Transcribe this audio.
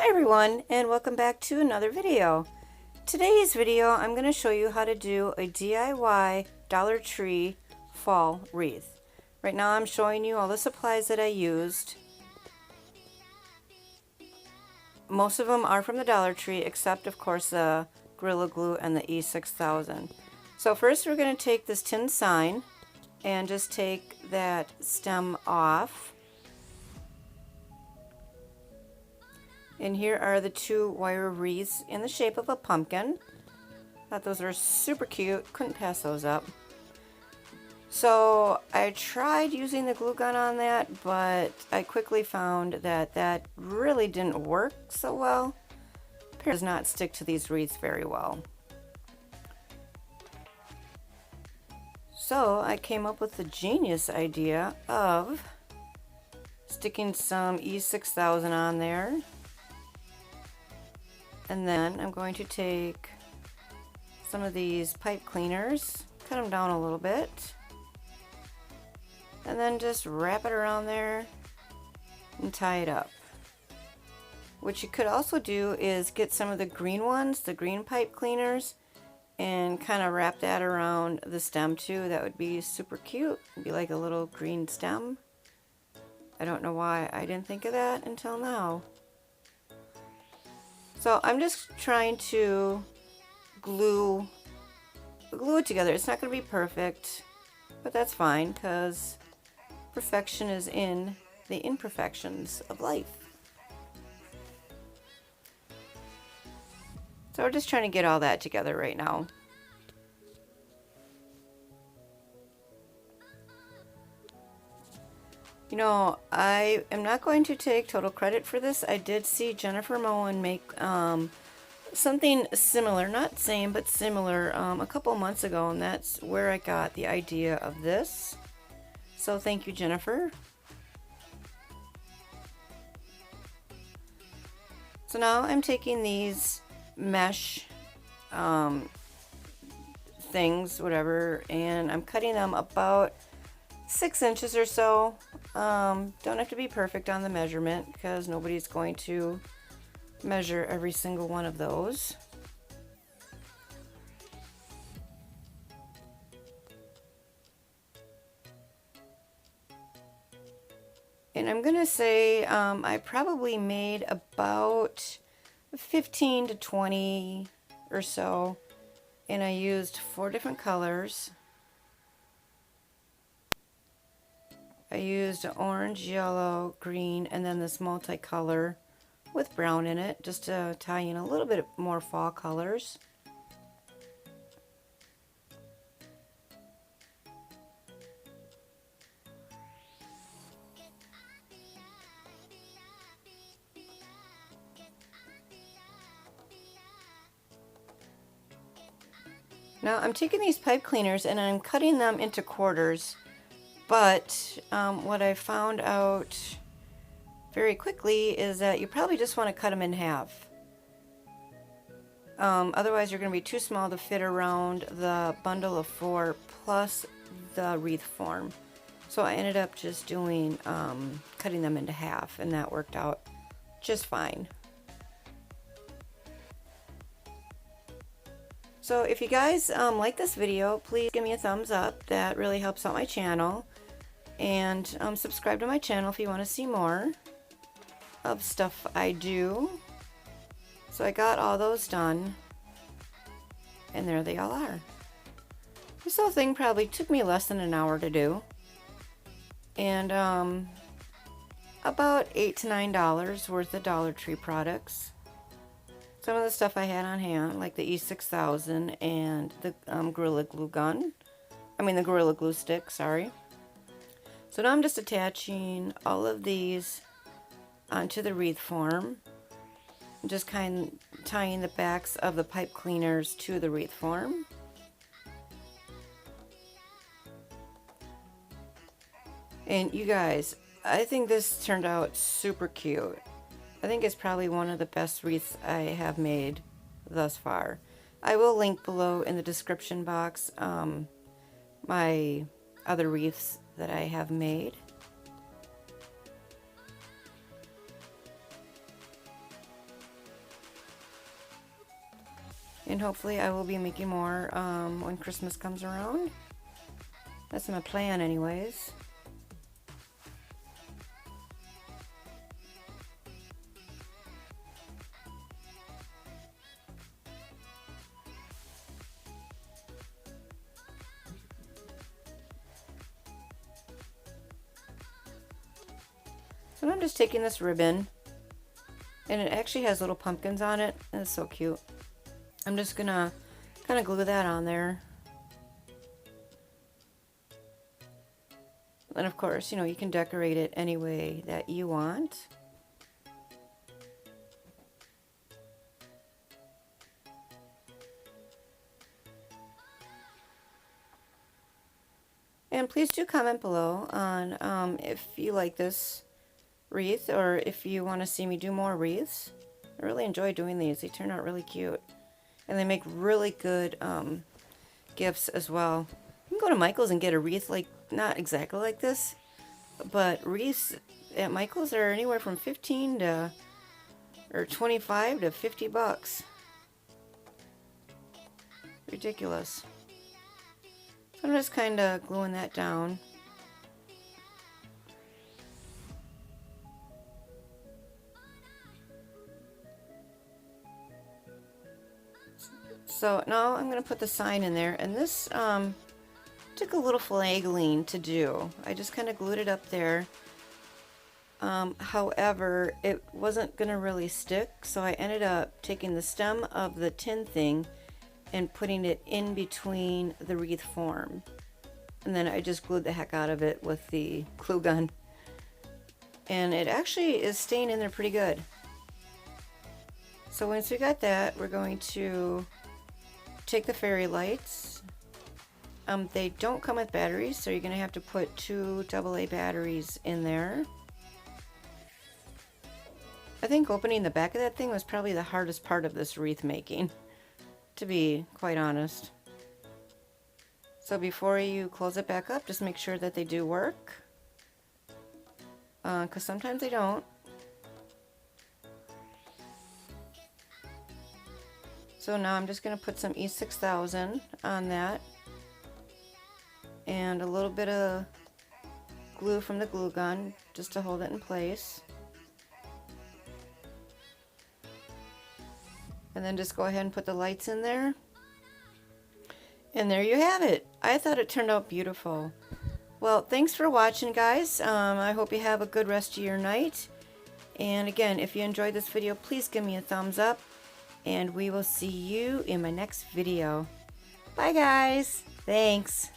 Hi everyone, and welcome back to another video. Today's video I'm going to show you how to do a DIY Dollar Tree fall wreath. Right now I'm showing you all the supplies that I used. Most of them are from the Dollar Tree, except of course the Gorilla Glue and the E6000. So first we're going to take this tin sign and just take that stem off. And here are the two wire wreaths in the shape of a pumpkin. Thought those were super cute, couldn't pass those up. So I tried using the glue gun on that, but I quickly found that that really didn't work so well. It does not stick to these wreaths very well. So I came up with the genius idea of sticking some E6000 on there. And then I'm going to take some of these pipe cleaners, cut them down a little bit, and then just wrap it around there and tie it up. What you could also do is get some of the green ones, the green pipe cleaners, and kind of wrap that around the stem too. That would be super cute. It'd be like a little green stem. I don't know why I didn't think of that until now. So I'm just trying to glue it together. It's not going to be perfect, but that's fine because perfection is in the imperfections of life. So we're just trying to get all that together right now. You know, I am not going to take total credit for this. I did see Jennifer Moen make something similar, not same, but similar, a couple months ago, and that's where I got the idea of this. So thank you, Jennifer. So now I'm taking these mesh things, whatever, and I'm cutting them about 6 inches or so. Don't have to be perfect on the measurement because nobody's going to measure every single one of those. And I'm gonna say I probably made about 15 to 20 or so, and I used 4 different colors. I used orange, yellow, green, and then this multicolor with brown in it, just to tie in a little bit more fall colors. Now I'm taking these pipe cleaners and I'm cutting them into quarters. But what I found out very quickly is that you probably just want to cut them in half. Otherwise you're going to be too small to fit around the bundle of 4 plus the wreath form. So I ended up just doing cutting them into half, and that worked out just fine. So if you guys like this video, please give me a thumbs up. That really helps out my channel. And subscribe to my channel if you want to see more of stuff I do. So I got all those done, and there they all are. This whole thing probably took me less than an hour to do, and about $8 to $9 worth of Dollar Tree products. Some of the stuff I had on hand, like the E6000 and the Gorilla Glue gun. The Gorilla Glue stick, sorry. So now I'm just attaching all of these onto the wreath form. I'm just kind of tying the backs of the pipe cleaners to the wreath form. And you guys, I think this turned out super cute. I think it's probably one of the best wreaths I have made thus far. I will link below in the description box my other wreaths that I have made. And hopefully I will be making more when Christmas comes around. That's my plan anyways. So I'm just taking this ribbon, and it actually has little pumpkins on it, and it's so cute. I'm just gonna kind of glue that on there. And of course, you know, you can decorate it any way that you want. And please do comment below on if you like this wreath or if you want to see me do more wreaths. I really enjoy doing these. They turn out really cute. And they make really good gifts as well. You can go to Michael's and get a wreath, like, not exactly like this, but wreaths at Michael's are anywhere from 15 to, or 25 to 50 bucks. Ridiculous. So I'm just kind of gluing that down. So now I'm going to put the sign in there, and this took a little finagling to do. I just kind of glued it up there. However, it wasn't going to really stick, so I ended up taking the stem of the tin thing and putting it in between the wreath form. And then I just glued the heck out of it with the glue gun. And it actually is staying in there pretty good. So once we got that, we're going to take the fairy lights. They don't come with batteries, so you're going to have to put 2 AA batteries in there. I think opening the back of that thing was probably the hardest part of this wreath making, to be quite honest. So before you close it back up, just make sure that they do work, because sometimes they don't. So now I'm just going to put some E6000 on that and a little bit of glue from the glue gun just to hold it in place. And then just go ahead and put the lights in there. And there you have it. I thought it turned out beautiful. Well, thanks for watching, guys. I hope you have a good rest of your night. And again, if you enjoyed this video, please give me a thumbs up. And we will see you in my next video. Bye, guys. Thanks.